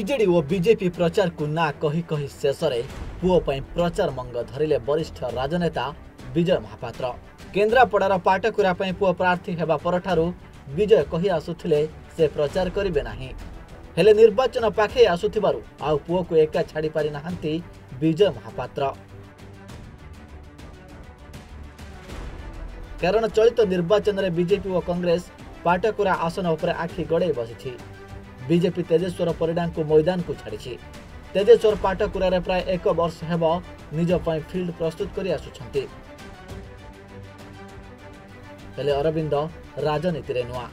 BJD और BJP प्रचार को ना कही कही शेष में पुओ प्रचार मंग धरिले वरिष्ठ राजनेता विजय महापात्र। केन्द्रापड़ार पाटकुरा पुओ प्रार्थी हेबा परठारु विजय कही आसुथिले से प्रचार करिबे नाही, हेले निर्वाचन पाखे आसुथिबारु आउ पुओ को एका छाड़ी पारि नाहांती विजय महापात्र। कारण चलित निर्वाचन में बीजेपी और कांग्रेस पाटकुरा आसन उपर आखि गड़े बसी। बीजेपी तेजेश्वर परिडा को मैदान को छाड़ी। तेजेश्वर पाटकुरा प्राय 1 वर्ष हेब निज पई फील्ड प्रस्तुत करि आसुछंती। हेले अरविंद राजनीति रे नुआ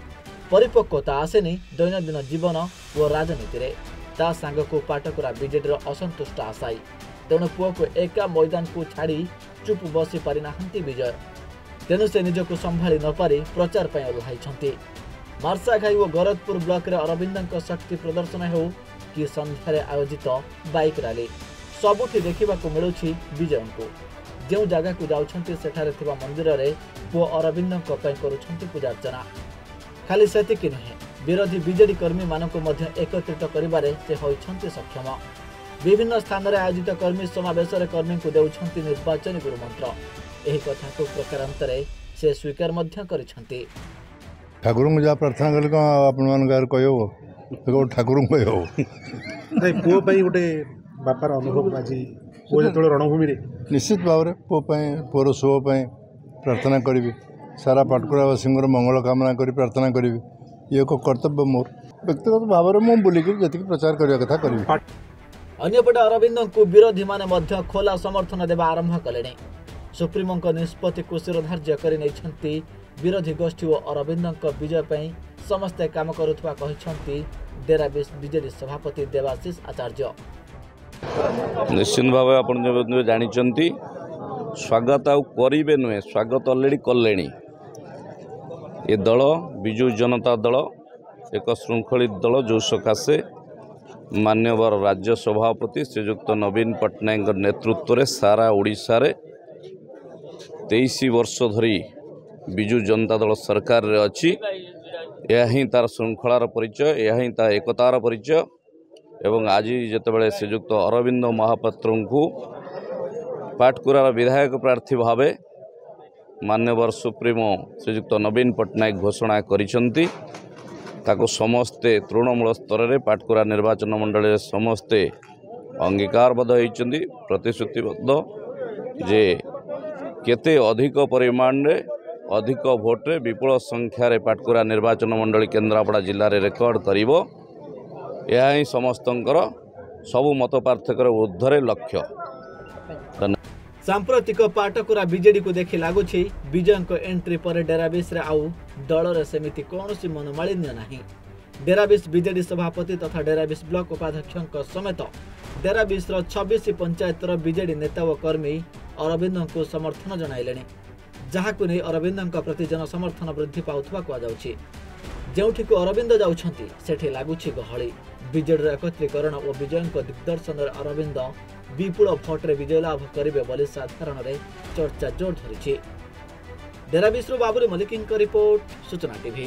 परिपक्वता आसेनी दैनंदिन जीवन और राजनीति रे ता सांग को पाटकुरा बीजेडी असंतुष्ट आशायी। तेणु पुओ को एका मैदान को छाड़ी चुप बसी पारि नाहांती विजय। तेणु से निजको संभाली न पारि प्रचार पई ओह्लाइछंती। मार्साघाई और गरजपुर ब्लॉक रे अरविंद शक्ति प्रदर्शन हो कि संध्यारे आयोजित बाइक रैली सबुठी देखा मिलूँ विजय को। जो जगह को जाउछंती सेठारे थिबा मंदिर रे पुओ अरविंद करुछंती पूजा अर्चना। खाली सेतिकी नुहे, विरोधी बीजेडी कर्मी मानक मध्य एकत्रित करिबारे से होइछंती सक्षम। विभिन्न स्थान रे आयोजित कर्मी समावेश रे कर्मी को देउछंती निर्वाचन गुरुमंत्र। एही कथा को प्रकारांतरे से स्वीकार मध्य करिछंती। ठाकुर को जहाँ प्रार्थना कले कह ठाकुर पुओ गोटे बापार अनुभव आज पुओ जो रणभूमि निश्चित भाव में पुओर शुभ प्रार्थना करी सारा पाटकुरावासी मंगल कामना करी प्रार्थना करी। ये एक कर्तव्य मोर व्यक्तिगत भाव में मुझे बुलिक जी प्रचार करने कथा करी। अन्यपटे अरविंद को विरोधी माने मध्य खोला समर्थन देवा आरंभ कले। सुप्रीमो निष्पत्ति को शिरोधार्य कर विरोधी गोष्ठी और अरविंद विजय पर समस्ते काम करुवा डेराबेस बीजेडी सभापति देवाशीष आचार्य। निश्चित भाव आप जानते स्वागत आउ करेंगे नुहे, स्वागत अलरेडी कले। ये दल विजु जनता दल एक श्रृंखलित दल जो सकाशे मान्यवर राज्य सभापति श्रीजुक्त नवीन पट्टनायक नेतृत्व में सारा ओडिशा रे 23 वर्ष धरी विजु जनता दल सरकार रे अच्छी। यह ही तार श्रृंखलार परिचय, यह ही तार एकतार परिचय। एवं आज जितेबाला श्रीजुक्त अरविंद महापात्र को पाटकुरार विधायक प्रार्थी भावे मान्यवर सुप्रीमो श्रीजुक्त नवीन पट्टनायक घोषणा करिसंती। ताको समस्ते तृणमूल स्तर में पाटकुरा निर्वाचन मंडल समस्ते अंगीकारबद्ध होइचंती, प्रतिश्रुतिबद्ध जे केते अधिक परिमाण रे अधिक भोट रे विपुल संख्यार पाटकुरा निर्वाचन मंडली केन्द्रापड़ा जिले में रेकर्ड करिवो। यह ही समस्तंकर सबु मत पार्थक्यर ऊर्ध्वे लक्ष्य। सांप्रतिक पाटकुरा बीजेडी को देखि लागुछि विजय को एंट्री पर डेराबेस रे आउ दल रे सेमिति कोनोसी मनोमालिन्य नाही। डेराबेस बीजेडी सभापति तथा डेराबेस ब्लॉक उपाध्यक्ष समेत डेराबेस 26 पंचायत बीजेडी नेता और कर्मी अरविंद को समर्थन जणाइले, जहाँ को नहीं अरविंद प्रति जन समर्थन वृद्धि पाउथवा कहुछि। जोठी को अरविंद जाउछंती सेठी लागुछि गहली। बीजेडी एकत्रीकरण और विजय दिग्दर्शन अरविंद विपुल भोट रे विजय लाभ करिवे बोली साधारण रे चर्चा जोर धरिछि। डेराबेस बाबुरी मलिकिन रिपोर्ट, सूचना टीवी।